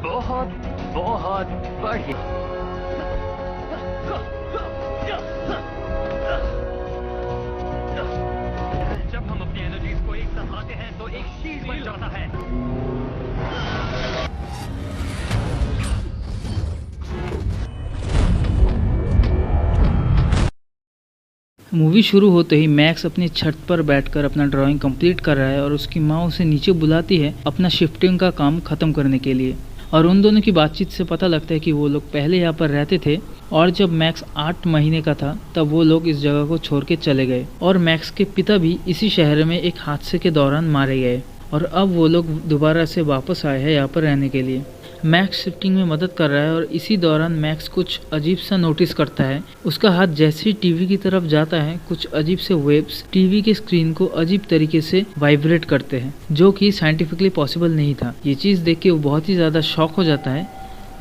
बहुत बहुत बढ़िया। जब हम अपनी एनर्जीज को एक साथ लाते हैं तो एक शील्ड बन जाता है। मूवी शुरू होते ही मैक्स अपनी छत पर बैठकर अपना ड्राइंग कंप्लीट कर रहा है और उसकी माँ उसे नीचे बुलाती है अपना शिफ्टिंग का काम खत्म करने के लिए। और उन दोनों की बातचीत से पता लगता है कि वो लोग पहले यहाँ पर रहते थे और जब मैक्स 8 महीने का था तब वो लोग इस जगह को छोड़ के चले गए और मैक्स के पिता भी इसी शहर में एक हादसे के दौरान मारे गए और अब वो लोग दोबारा से वापस आए हैं यहाँ पर रहने के लिए। मैक्स शिफ्टिंग में मदद कर रहा है और इसी दौरान मैक्स कुछ अजीब सा नोटिस करता है। उसका हाथ जैसे ही टीवी की तरफ जाता है कुछ अजीब से वेव्स टीवी के स्क्रीन को अजीब तरीके से वाइब्रेट करते हैं, जो कि साइंटिफिकली पॉसिबल नहीं था। ये चीज़ देख के वो बहुत ही ज़्यादा शॉक हो जाता है,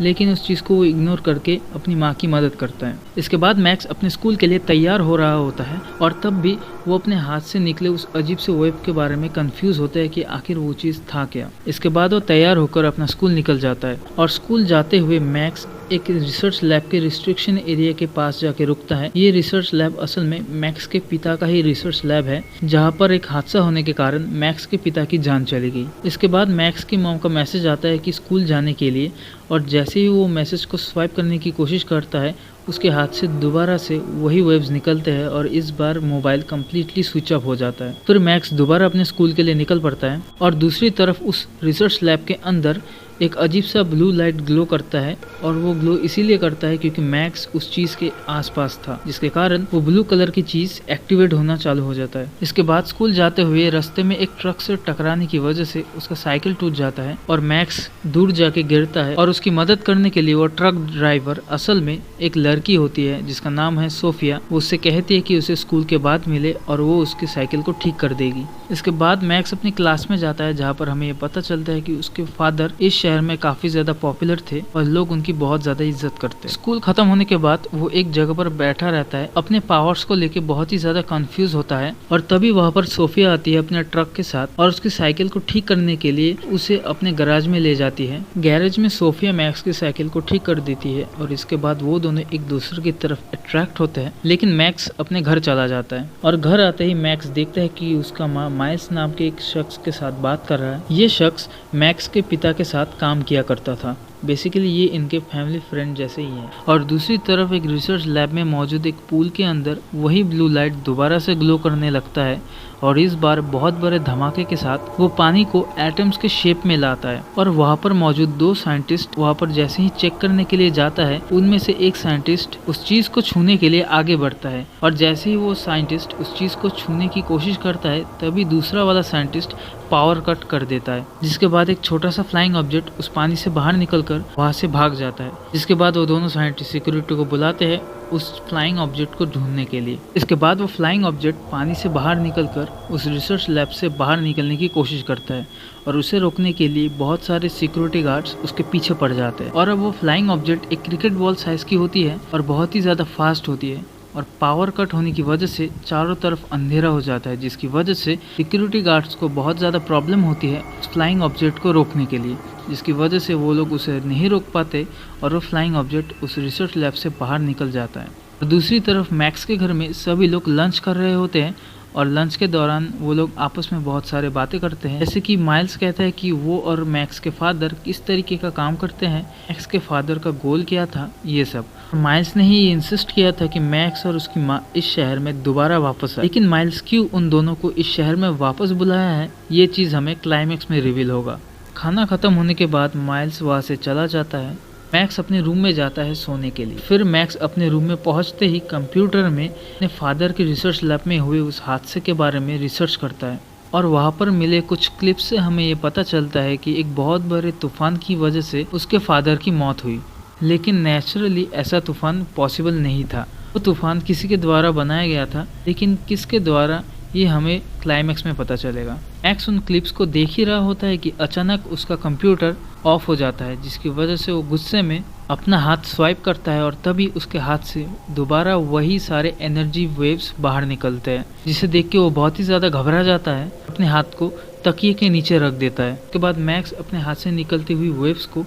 लेकिन उस चीज़ को वो इग्नोर करके अपनी माँ की मदद करता है। इसके बाद मैक्स अपने स्कूल के लिए तैयार हो रहा होता है और तब भी वो अपने हाथ से निकले उस अजीब से वेब के बारे में कंफ्यूज होता है कि आखिर वो चीज़ था क्या। इसके बाद वो तैयार होकर अपना स्कूल निकल जाता है और स्कूल जाते हुए मैक्स एक रिसर्च लैब के रिस्ट्रिक्शन एरिया के पास जाके रुकता है। ये रिसर्च लैब असल में मैक्स के पिता का ही रिसर्च लैब है, जहाँ पर एक हादसा होने के कारण मैक्स के पिता की जान चली गई। इसके बाद मैक्स की मॉम का मैसेज आता है कि स्कूल जाने के लिए, और जैसे ही वो मैसेज को स्वाइप करने की कोशिश करता है उसके हाथ से दोबारा से वही वेव्स निकलते हैं और इस बार मोबाइल कम्प्लीटली स्विच ऑफ हो जाता है। फिर मैक्स दोबारा अपने स्कूल के लिए निकल पड़ता है और दूसरी तरफ उस रिसर्च लैब के अंदर एक अजीब सा ब्लू लाइट ग्लो करता है और वो ग्लो इसीलिए करता है क्योंकि मैक्स उस चीज़ के आसपास था, जिसके कारण वो ब्लू कलर की चीज़ एक्टिवेट होना चालू हो जाता है। इसके बाद स्कूल जाते हुए रास्ते में एक ट्रक से टकराने की वजह से उसका साइकिल टूट जाता है और मैक्स दूर जाके गिरता है और उसकी मदद करने के लिए वो ट्रक ड्राइवर असल में एक लड़की होती है जिसका नाम है सोफिया। वो उससे कहती है कि उसे स्कूल के बाद मिले और वो उसकी साइकिल को ठीक कर देगी। इसके बाद मैक्स अपनी क्लास में जाता है जहाँ पर हमें ये पता चलता है कि उसके फादर इस शहर में काफी ज्यादा पॉपुलर थे और लोग उनकी बहुत ज्यादा इज्जत करते। स्कूल खत्म होने के बाद वो एक जगह पर बैठा रहता है, अपने पावर्स को लेके बहुत ही ज्यादा कंफ्यूज होता है और तभी वहाँ पर सोफिया आती है अपने ट्रक के साथ और उसकी साइकिल को ठीक करने के लिए उसे अपने गैराज में ले जाती है। गैरेज में सोफिया मैक्स की साइकिल को ठीक कर देती है और इसके बाद वो दोनों एक दूसरे की तरफ अट्रैक्ट होते हैं, लेकिन मैक्स अपने घर चला जाता है और घर आते ही मैक्स देखता है कि उसका माँ माइल्स नाम के एक शख्स के साथ बात कर रहा है। ये शख्स मैक्स के पिता के साथ काम किया करता था। बेसिकली ये इनके फैमिली फ्रेंड जैसे ही हैं। और दूसरी तरफ एक रिसर्च लैब में मौजूद एक पूल के अंदर वही ब्लू लाइट दोबारा से ग्लो करने लगता है और इस बार बहुत बड़े धमाके के साथ वो पानी को एटम्स के शेप में लाता है और वहाँ पर मौजूद 2 साइंटिस्ट वहाँ पर जैसे ही चेक करने के लिए जाता है, उनमें से एक साइंटिस्ट उस चीज को छूने के लिए आगे बढ़ता है और जैसे ही वो साइंटिस्ट उस चीज को छूने की कोशिश करता है तभी दूसरा वाला साइंटिस्ट पावर कट कर देता है, जिसके बाद एक छोटा सा फ्लाइंग ऑब्जेक्ट उस पानी से बाहर निकलकर वहां से भाग जाता है। जिसके बाद वो दोनों साइंटिस्ट सिक्योरिटी को बुलाते हैं उस फ्लाइंग ऑब्जेक्ट को ढूंढने के लिए। इसके बाद वो फ्लाइंग ऑब्जेक्ट पानी से बाहर निकलकर उस रिसर्च लैब से बाहर निकलने की कोशिश करता है और उसे रोकने के लिए बहुत सारे सिक्योरिटी गार्ड्स उसके पीछे पड़ जाते हैं। और अब वो फ्लाइंग ऑब्जेक्ट एक क्रिकेट बॉल साइज की होती है और बहुत ही ज़्यादा फास्ट होती है और पावर कट होने की वजह से चारों तरफ अंधेरा हो जाता है, जिसकी वजह से सिक्योरिटी गार्ड्स को बहुत ज़्यादा प्रॉब्लम होती है उस फ्लाइंग ऑब्जेक्ट को रोकने के लिए, जिसकी वजह से वो लोग उसे नहीं रोक पाते और वो फ्लाइंग ऑब्जेक्ट उस रिसर्च लैब से बाहर निकल जाता है। और दूसरी तरफ मैक्स के घर में सभी लोग लंच कर रहे होते हैं और लंच के दौरान वो लोग आपस में बहुत सारे बातें करते हैं, जैसे कि माइल्स कहता है कि वो और मैक्स के फादर किस तरीके का काम करते हैं, मैक्स के फादर का गोल क्या था, ये सब। माइल्स ने ही इंसिस्ट किया था कि मैक्स और उसकी माँ इस शहर में दोबारा वापस आए, लेकिन माइल्स क्यों उन दोनों को इस शहर में वापस बुलाया है ये चीज़ हमें क्लाइमेक्स में रिवील होगा। खाना खत्म होने के बाद माइल्स वहाँ से चला जाता है। मैक्स अपने रूम में जाता है सोने के लिए। फिर मैक्स अपने रूम में पहुंचते ही कंप्यूटर में अपने फादर के रिसर्च लैब में हुए उस हादसे के बारे में रिसर्च करता है और वहाँ पर मिले कुछ क्लिप्स से हमें ये पता चलता है कि एक बहुत बड़े तूफान की वजह से उसके फादर की मौत हुई, लेकिन नेचुरली ऐसा तूफान पॉसिबल नहीं था। वो तूफान किसी के द्वारा बनाया गया था, लेकिन किसके द्वारा ये हमें क्लाइमेक्स में पता चलेगा। मैक्स उन क्लिप्स को देख ही रहा होता है कि अचानक उसका कंप्यूटर ऑफ हो जाता है, जिसकी वजह से वो गुस्से में अपना हाथ स्वाइप करता है और तभी उसके हाथ से दोबारा वही सारे एनर्जी वेव्स बाहर निकलते हैं, जिसे देख के वो बहुत ही ज़्यादा घबरा जाता है, अपने हाथ को तकिए के नीचे रख देता है। उसके बाद मैक्स अपने हाथ से निकलती हुई वेव्स को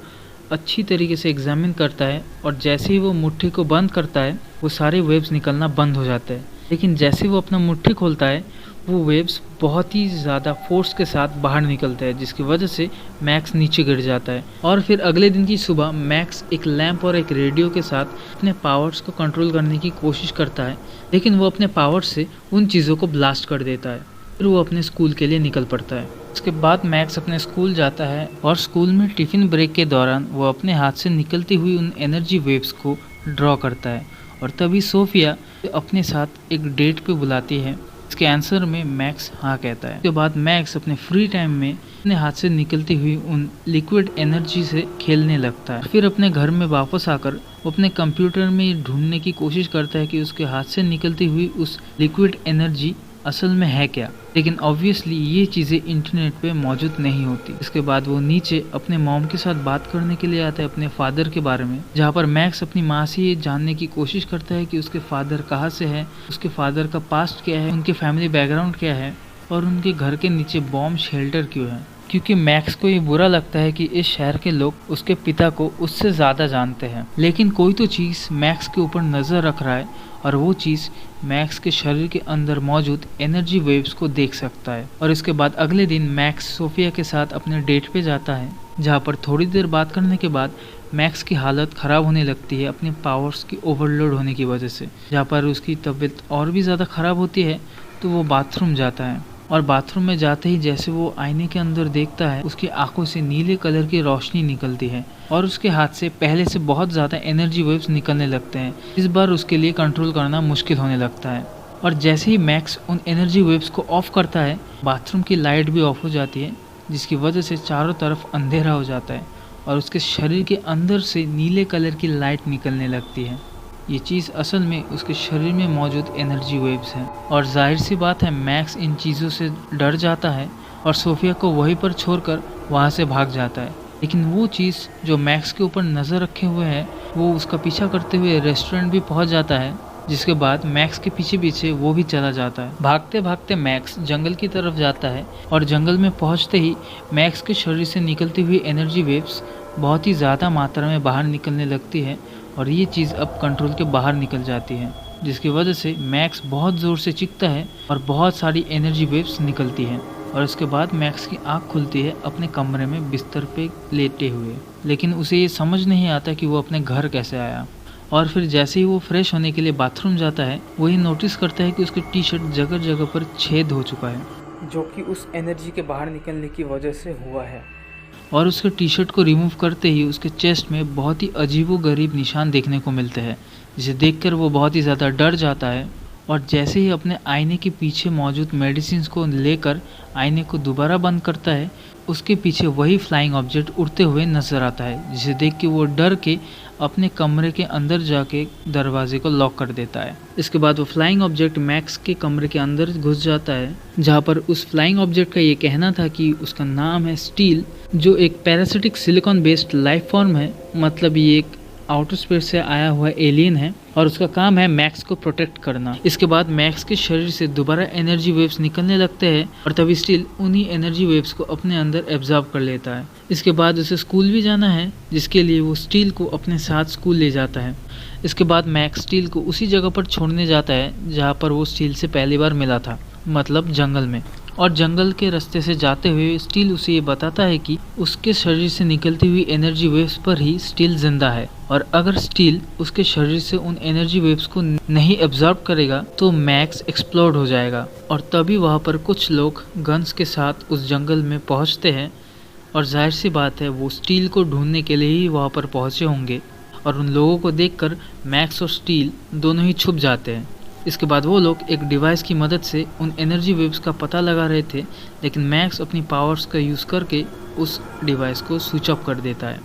अच्छी तरीके से एग्जामिन करता है और जैसे ही वो मुट्ठी को बंद करता है वो सारे वेव्स निकलना बंद हो जाते हैं। लेकिन जैसे वो अपना मुट्ठी खोलता है वो वेव्स बहुत ही ज़्यादा फोर्स के साथ बाहर निकलते हैं, जिसकी वजह से मैक्स नीचे गिर जाता है। और फिर अगले दिन की सुबह मैक्स एक लैंप और एक रेडियो के साथ अपने पावर्स को कंट्रोल करने की कोशिश करता है, लेकिन वो अपने पावर्स से उन चीज़ों को ब्लास्ट कर देता है। फिर वो अपने स्कूल के लिए निकल पड़ता है। उसके बाद मैक्स अपने स्कूल जाता है और स्कूल में टिफ़िन ब्रेक के दौरान वो अपने हाथ से निकलती हुई उन एनर्जी वेव्स को ड्रॉ करता है। और तभी सोफिया अपने साथ एक डेट पे बुलाती है। इसके आंसर में मैक्स हाँ कहता है। उसके बाद मैक्स अपने फ्री टाइम में अपने हाथ से निकलती हुई उन लिक्विड एनर्जी से खेलने लगता है। फिर अपने घर में वापस आकर वो अपने कंप्यूटर में ढूंढने की कोशिश करता है कि उसके हाथ से निकलती हुई उस लिक्विड एनर्जी असल में है क्या, लेकिन ऑब्वियसली ये चीज़ें इंटरनेट पे मौजूद नहीं होती। इसके बाद वो नीचे अपने मॉम के साथ बात करने के लिए आता है अपने फादर के बारे में, जहाँ पर मैक्स अपनी माँ से ये जानने की कोशिश करता है कि उसके फादर कहाँ से है, उसके फादर का पास्ट क्या है, उनके फैमिली बैकग्राउंड क्या है और उनके घर के नीचे बॉम्ब शेल्टर क्यों है। क्योंकि मैक्स को ये बुरा लगता है कि इस शहर के लोग उसके पिता को उससे ज़्यादा जानते हैं, लेकिन कोई तो चीज़ मैक्स के ऊपर नज़र रख रहा है और वो चीज़ मैक्स के शरीर के अंदर मौजूद एनर्जी वेव्स को देख सकता है। और इसके बाद अगले दिन मैक्स सोफिया के साथ अपने डेट पे जाता है, जहाँ पर थोड़ी देर बात करने के बाद मैक्स की हालत ख़राब होने लगती है अपने पावर्स की ओवरलोड होने की वजह से। जहाँ पर उसकी तबीयत और भी ज़्यादा ख़राब होती है तो वो बाथरूम जाता है और बाथरूम में जाते ही जैसे वो आईने के अंदर देखता है उसकी आंखों से नीले कलर की रोशनी निकलती है और उसके हाथ से पहले से बहुत ज़्यादा एनर्जी वेव्स निकलने लगते हैं। इस बार उसके लिए कंट्रोल करना मुश्किल होने लगता है और जैसे ही मैक्स उन एनर्जी वेव्स को ऑफ करता है बाथरूम की लाइट भी ऑफ हो जाती है, जिसकी वजह से चारों तरफ अंधेरा हो जाता है और उसके शरीर के अंदर से नीले कलर की लाइट निकलने लगती है। ये चीज़ असल में उसके शरीर में मौजूद एनर्जी वेव्स हैं और जाहिर सी बात है मैक्स इन चीज़ों से डर जाता है और सोफिया को वहीं पर छोड़कर वहाँ से भाग जाता है। लेकिन वो चीज़ जो मैक्स के ऊपर नज़र रखे हुए है वो उसका पीछा करते हुए रेस्टोरेंट भी पहुँच जाता है, जिसके बाद मैक्स के पीछे पीछे वो भी चला जाता है। भागते भागते मैक्स जंगल की तरफ जाता है और जंगल में पहुँचते ही मैक्स के शरीर से निकलती हुई एनर्जी वेव्स बहुत ही ज़्यादा मात्रा में बाहर निकलने लगती है और ये चीज़ अब कंट्रोल के बाहर निकल जाती है, जिसकी वजह से मैक्स बहुत ज़ोर से चीखता है और बहुत सारी एनर्जी वेव्स निकलती हैं और उसके बाद मैक्स की आंख खुलती है अपने कमरे में बिस्तर पे लेटे हुए। लेकिन उसे ये समझ नहीं आता कि वो अपने घर कैसे आया। और फिर जैसे ही वो फ्रेश होने के लिए बाथरूम जाता है वो ये नोटिस करता है कि उसकी टी शर्ट जगह जगह पर छेद हो चुका है, जो कि उस एनर्जी के बाहर निकलने की वजह से हुआ है। और उसके टी शर्ट को रिमूव करते ही उसके चेस्ट में बहुत ही अजीबोगरीब निशान देखने को मिलते हैं, जिसे देखकर वो बहुत ही ज़्यादा डर जाता है और जैसे ही अपने आईने के पीछे मौजूद मेडिसिन को लेकर आईने को दोबारा बंद करता है उसके पीछे वही फ्लाइंग ऑब्जेक्ट उड़ते हुए नजर आता है, जिसे देख के वो डर के अपने कमरे के अंदर जाके दरवाजे को लॉक कर देता है। इसके बाद वो फ्लाइंग ऑब्जेक्ट मैक्स के कमरे के अंदर घुस जाता है, जहाँ पर उस फ्लाइंग ऑब्जेक्ट का ये कहना था कि उसका नाम है स्टील, जो एक parasitic silicon based life form है। मतलब ये एक आउटर स्पेस से आया हुआ एलियन है और उसका काम है मैक्स को प्रोटेक्ट करना। इसके बाद मैक्स के शरीर से दोबारा एनर्जी वेव्स निकलने लगते हैं और तभी स्टील उन्हीं एनर्जी वेव्स को अपने अंदर एब्जॉर्ब कर लेता है। इसके बाद उसे स्कूल भी जाना है, जिसके लिए वो स्टील को अपने साथ स्कूल ले जाता है। इसके बाद मैक्स स्टील को उसी जगह पर छोड़ने जाता है जहाँ पर वो स्टील से पहली बार मिला था, मतलब जंगल में। और जंगल के रास्ते से जाते हुए स्टील उसे ये बताता है कि उसके शरीर से निकलती हुई एनर्जी वेव्स पर ही स्टील जिंदा है और अगर स्टील उसके शरीर से उन एनर्जी वेव्स को नहीं एब्जॉर्ब करेगा तो मैक्स एक्सप्लोड हो जाएगा। और तभी वहाँ पर कुछ लोग गन्स के साथ उस जंगल में पहुँचते हैं और जाहिर सी बात है वो स्टील को ढूंढने के लिए ही वहाँ पर पहुँचे होंगे और उन लोगों को देखकर मैक्स और स्टील दोनों ही छुप जाते हैं। इसके बाद वो लोग एक डिवाइस की मदद से उन एनर्जी वेव्स का पता लगा रहे थे, लेकिन मैक्स अपनी पावर्स का यूज़ करके उस डिवाइस को स्विच ऑफ कर देता है।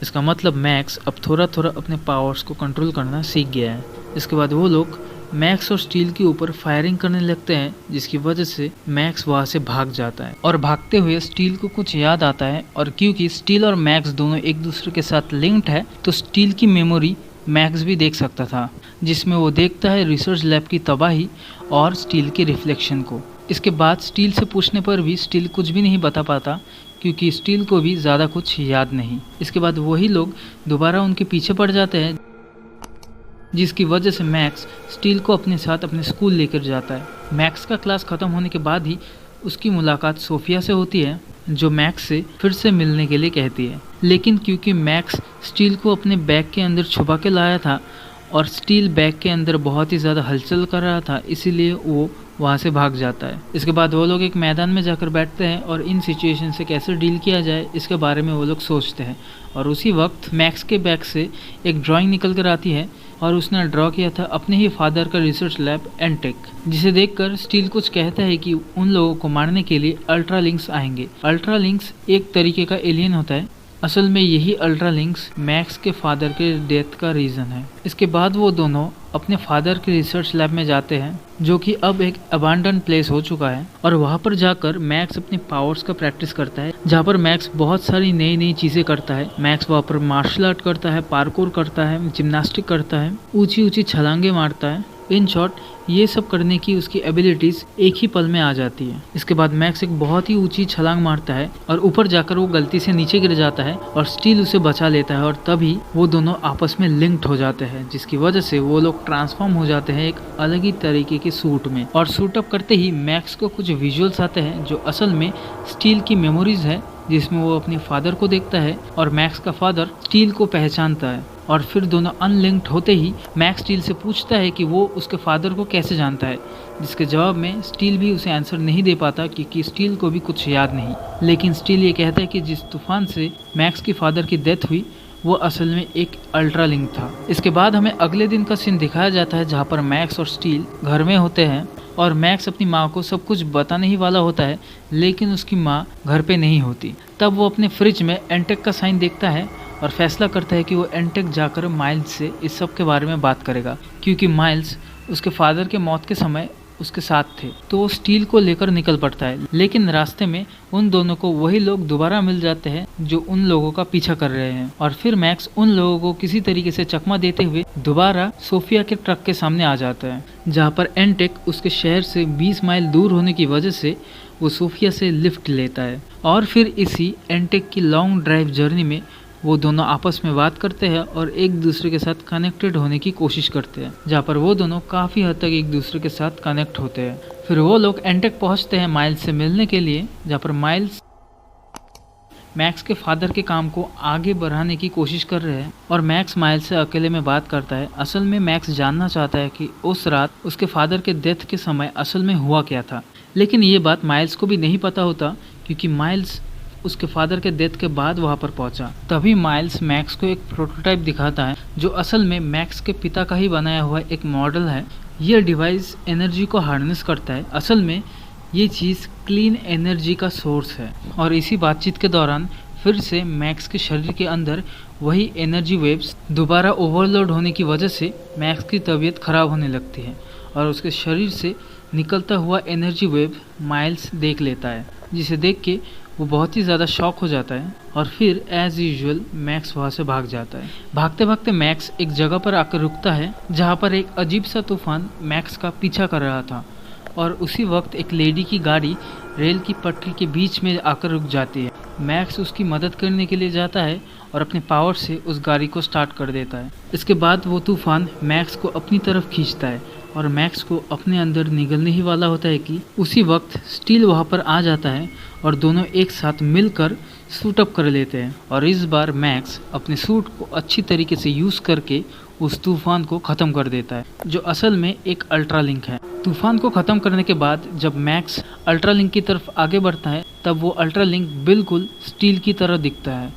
इसका मतलब मैक्स अब थोड़ा थोड़ा अपने पावर्स को कंट्रोल करना सीख गया है। इसके बाद वो लोग मैक्स और स्टील के ऊपर फायरिंग करने लगते हैं, जिसकी वजह से मैक्स वहाँ से भाग जाता है और भागते हुए स्टील को कुछ याद आता है और क्योंकि स्टील और मैक्स दोनों एक दूसरे के साथ लिंक्ड है तो स्टील की मेमोरी मैक्स भी देख सकता था, जिसमें वो देखता है रिसर्च लैब की तबाही और स्टील के रिफ्लेक्शन को। इसके बाद स्टील से पूछने पर भी स्टील कुछ भी नहीं बता पाता क्योंकि स्टील को भी ज़्यादा कुछ याद नहीं। इसके बाद वही लोग दोबारा उनके पीछे पड़ जाते हैं, जिसकी वजह से मैक्स स्टील को अपने साथ अपने स्कूल लेकर जाता है। मैक्स का क्लास ख़त्म होने के बाद ही उसकी मुलाकात सोफिया से होती है, जो मैक्स से फिर से मिलने के लिए कहती है। लेकिन क्योंकि मैक्स स्टील को अपने बैग के अंदर छुपा के लाया था और स्टील बैग के अंदर बहुत ही ज़्यादा हलचल कर रहा था, इसीलिए वो वहाँ से भाग जाता है। इसके बाद वो लोग एक मैदान में जाकर बैठते हैं और इन सिचुएशन से कैसे डील किया जाए इसके बारे में वो लोग सोचते हैं। और उसी वक्त मैक्स के बैग से एक ड्राइंग निकल कर आती है और उसने ड्रॉ किया था अपने ही फादर का रिसर्च लैब एंटेक, जिसे देखकर स्टील कुछ कहता है कि उन लोगों को मारने के लिए अल्ट्रालिंक्स आएंगे। अल्ट्रालिंक्स एक तरीके का एलियन होता है। असल में यही अल्ट्रालिंक्स मैक्स के फादर के डेथ का रीज़न है। इसके बाद वो दोनों अपने फादर के रिसर्च लैब में जाते हैं, जो कि अब एक अबांडन प्लेस हो चुका है। और वहाँ पर जाकर मैक्स अपनी पावर्स का प्रैक्टिस करता है, जहाँ पर मैक्स बहुत सारी नई नई चीज़ें करता है। मैक्स वहाँ पर मार्शल आर्ट करता है, पार्कोर करता है, जिम्नास्टिक करता है, ऊंची ऊंची छलांगे मारता है। इन शॉर्ट ये सब करने की उसकी एबिलिटीज एक ही पल में आ जाती है। इसके बाद मैक्स एक बहुत ही ऊंची छलांग मारता है और ऊपर जाकर वो गलती से नीचे गिर जाता है और स्टील उसे बचा लेता है और तभी वो दोनों आपस में लिंक्ड हो जाते हैं, जिसकी वजह से वो लोग ट्रांसफॉर्म हो जाते हैं एक अलग ही तरीके के सूट में। और सूट अप करते ही मैक्स को कुछ विजुअल्स आते हैं जो असल में स्टील की मेमोरीज है, जिसमें वो अपने फादर को देखता है और मैक्स का फादर स्टील को पहचानता है। और फिर दोनों अनलिंक्ड होते ही मैक्स स्टील से पूछता है कि वो उसके फादर को कैसे जानता है, जिसके जवाब में स्टील भी उसे आंसर नहीं दे पाता क्योंकि स्टील को भी कुछ याद नहीं। लेकिन स्टील ये कहता है कि जिस तूफान से मैक्स की फादर की डेथ हुई वो असल में एक अल्ट्रालिंक था। इसके बाद हमें अगले दिन का सीन दिखाया जाता है, जहाँ पर मैक्स और स्टील घर में होते हैं और मैक्स अपनी माँ को सब कुछ बताने ही वाला होता है, लेकिन उसकी माँ घर पे नहीं होती। तब वो अपने फ्रिज में एंटेक का साइन देखता है और फैसला करता है कि वो एंटेक जाकर माइल्स से इस सब के बारे में बात करेगा, क्योंकि माइल्स उसके फादर के मौत के समय उसके साथ थे। तो वो स्टील को लेकर निकल पड़ता है, लेकिन रास्ते में उन दोनों को वही लोग दोबारा मिल जाते हैं जो उन लोगों का पीछा कर रहे हैं। और फिर मैक्स उन लोगों को किसी तरीके से चकमा देते हुए दोबारा सोफिया के ट्रक के सामने आ जाता है, जहाँ पर एंटेक उसके शहर से 20 माइल दूर होने की वजह से वो सोफिया से लिफ्ट लेता है। और फिर इसी एंटेक की लॉन्ग ड्राइव जर्नी में वो दोनों आपस में बात करते हैं और एक दूसरे के साथ कनेक्टेड होने की कोशिश करते हैं, जहाँ पर वो दोनों काफ़ी हद तक एक दूसरे के साथ कनेक्ट होते हैं। फिर वो लोग एंटेक पहुँचते हैं माइल्स से मिलने के लिए, जहाँ पर माइल्स मैक्स के फादर के काम को आगे बढ़ाने की कोशिश कर रहे हैं और मैक्स माइल्स से अकेले में बात करता है। असल में मैक्स जानना चाहता है कि उस रात उसके फादर के डेथ के समय असल में हुआ क्या था, लेकिन ये बात माइल्स को भी नहीं पता होता क्योंकि माइल्स उसके फादर के डेथ के बाद वहाँ पर पहुँचा। तभी माइल्स मैक्स को एक प्रोटोटाइप दिखाता है जो असल में मैक्स के पिता का ही बनाया हुआ एक मॉडल है। यह डिवाइस एनर्जी को हार्नेस करता है। असल में ये चीज़ क्लीन एनर्जी का सोर्स है। और इसी बातचीत के दौरान फिर से मैक्स के शरीर के अंदर वही एनर्जी वेव्स दोबारा ओवरलोड होने की वजह से मैक्स की तबीयत खराब होने लगती है और उसके शरीर से निकलता हुआ एनर्जी वेव माइल्स देख लेता है, जिसे देख के वो बहुत ही ज़्यादा शॉक हो जाता है और फिर एज यूजुअल मैक्स वहाँ से भाग जाता है। भागते भागते मैक्स एक जगह पर आकर रुकता है जहाँ पर एक अजीब सा तूफान मैक्स का पीछा कर रहा था और उसी वक्त एक लेडी की गाड़ी रेल की पटरी के बीच में आकर रुक जाती है। मैक्स उसकी मदद करने के लिए जाता है और अपने पावर से उस गाड़ी को स्टार्ट कर देता है। इसके बाद वो तूफान मैक्स को अपनी तरफ खींचता है और मैक्स को अपने अंदर निगलने ही वाला होता है कि उसी वक्त स्टील वहाँ पर आ जाता है और दोनों एक साथ मिलकर सूट अप कर लेते हैं। और इस बार मैक्स अपने सूट को अच्छी तरीके से यूज़ करके उस तूफान को ख़त्म कर देता है, जो असल में एक अल्ट्रालिंक है। तूफान को ख़त्म करने के बाद जब मैक्स अल्ट्रालिंक की तरफ आगे बढ़ता है तब वो अल्ट्रालिंक बिल्कुल स्टील की तरह दिखता है,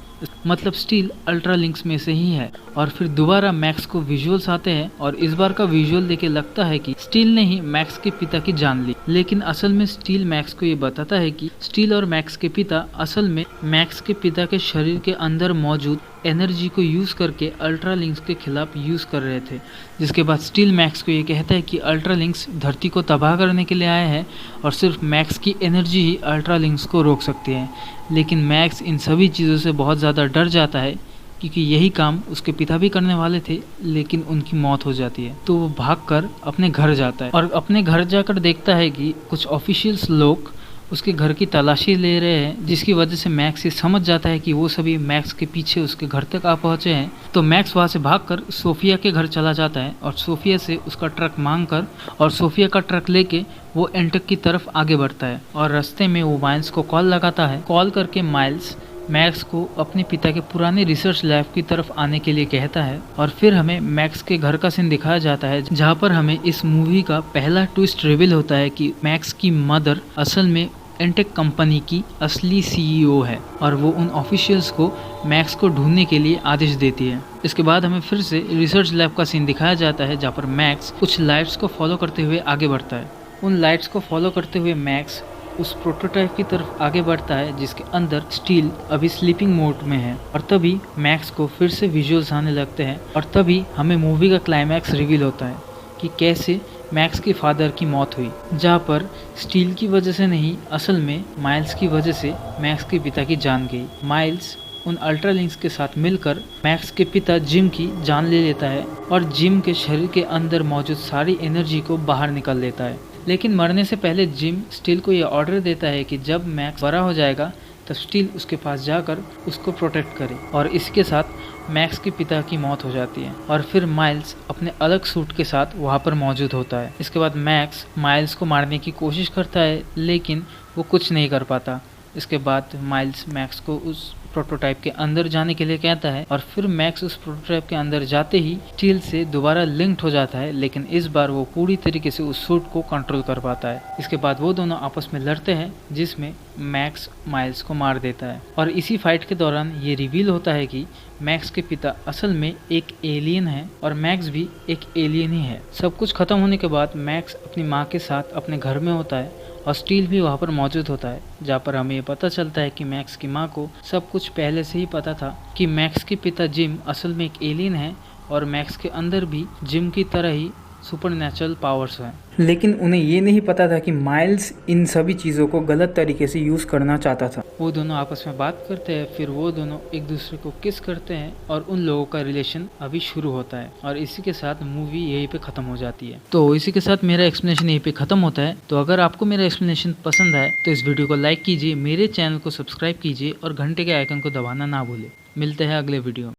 मतलब स्टील अल्ट्रालिंक्स में से ही है। और फिर दोबारा मैक्स को विजुअल्स आते हैं और इस बार का विजुअल देखे लगता है कि स्टील ने ही मैक्स के पिता की जान ली, लेकिन असल में स्टील मैक्स को ये बताता है कि स्टील और मैक्स के पिता असल में मैक्स के पिता के शरीर के अंदर मौजूद एनर्जी को यूज़ करके अल्ट्रालिंक्स के खिलाफ यूज़ कर रहे थे। जिसके बाद स्टील मैक्स को ये कहता है कि अल्ट्रालिंक्स धरती को तबाह करने के लिए आए हैं और सिर्फ मैक्स की एनर्जी ही अल्ट्रालिंक्स को रोक सकती है। लेकिन मैक्स इन सभी चीज़ों से बहुत ज़्यादा डर जाता है क्योंकि यही काम उसके पिता भी करने वाले थे, लेकिन उनकी मौत हो जाती है। तो वो भागकर अपने घर जाता है और अपने घर जाकर देखता है कि कुछ ऑफिशियल्स लोग उसके घर की तलाशी ले रहे हैं, जिसकी वजह से मैक्स ये समझ जाता है कि वो सभी मैक्स के पीछे उसके घर तक आ पहुंचे हैं। तो मैक्स वहां से भागकर सोफिया के घर चला जाता है और सोफिया से उसका ट्रक मांगकर और सोफिया का ट्रक लेके वो एंटेक की तरफ आगे बढ़ता है और रास्ते में वो माइल्स को कॉल लगाता है। कॉल करके माइल्स मैक्स को अपने पिता के पुराने रिसर्च लैब की तरफ आने के लिए कहता है और फिर हमें मैक्स के घर का सीन दिखाया जाता है, जहाँ पर हमें इस मूवी का पहला ट्विस्ट रिवील होता है कि मैक्स की मदर असल में एंटेक कंपनी की असली सीईओ है और वो उन ऑफिशियल्स को मैक्स को ढूंढने के लिए आदेश देती है। इसके बाद हमें फिर से रिसर्च लैब का सीन दिखाया जाता है, जहाँ पर मैक्स कुछ लाइट्स को फॉलो करते हुए आगे बढ़ता है। उन लाइट्स को फॉलो करते हुए मैक्स उस प्रोटोटाइप की तरफ आगे बढ़ता है जिसके अंदर स्टील अभी स्लीपिंग मोड में है और तभी मैक्स को फिर से विजुअल्स आने लगते हैं और तभी हमें मूवी का क्लाइमैक्स रिवील होता है कि कैसे मैक्स के फादर की मौत हुई, जहाँ पर स्टील की वजह से नहीं, असल में माइल्स की वजह से मैक्स के पिता की जान गई। माइल्स उन अल्ट्रालिंक्स के साथ मिलकर मैक्स के पिता जिम की जान ले लेता है और जिम के शरीर के अंदर मौजूद सारी एनर्जी को बाहर निकाल लेता है। लेकिन मरने से पहले जिम स्टील को यह ऑर्डर देता है कि जब मैक्स बड़ा हो जाएगा तब स्टील उसके पास जाकर उसको प्रोटेक्ट करे और इसके साथ मैक्स के पिता की मौत हो जाती है और फिर माइल्स अपने अलग सूट के साथ वहाँ पर मौजूद होता है। इसके बाद मैक्स माइल्स को मारने की कोशिश करता है लेकिन वो कुछ नहीं कर पाता। इसके बाद माइल्स मैक्स को उस प्रोटोटाइप के अंदर जाने के लिए कहता है और फिर मैक्स उस प्रोटोटाइप के अंदर जाते ही स्टील से दोबारा लिंक्ड हो जाता है, लेकिन इस बार वो पूरी तरीके से उस सूट को कंट्रोल कर पाता है। इसके बाद वो दोनों आपस में लड़ते हैं जिसमें मैक्स माइल्स को मार देता है और इसी फाइट के दौरान ये रिवील होता है कि मैक्स के पिता असल में एक एलियन है और मैक्स भी एक एलियन ही है। सब कुछ खत्म होने के बाद मैक्स अपनी माँ के साथ अपने घर में होता है और स्टील भी वहाँ पर मौजूद होता है, जहाँ पर हमें ये पता चलता है कि मैक्स की माँ को सब कुछ पहले से ही पता था कि मैक्स के पिता जिम असल में एक एलियन है और मैक्स के अंदर भी जिम की तरह ही सुपरनैचुरल पावर्स हैं। लेकिन उन्हें ये नहीं पता था कि माइल्स इन सभी चीज़ों को गलत तरीके से यूज़ करना चाहता था। वो दोनों आपस में बात करते हैं, फिर वो दोनों एक दूसरे को किस करते हैं और उन लोगों का रिलेशन अभी शुरू होता है और इसी के साथ मूवी यहीं पे ख़त्म हो जाती है। तो इसी के साथ मेरा एक्सप्लेनेशन यहीं पे ख़त्म होता है। तो अगर आपको मेरा एक्सप्लेनेशन पसंद आए तो इस वीडियो को लाइक कीजिए, मेरे चैनल को सब्सक्राइब कीजिए और घंटे के आइकन को दबाना ना भूलें। मिलते हैं अगले वीडियो में।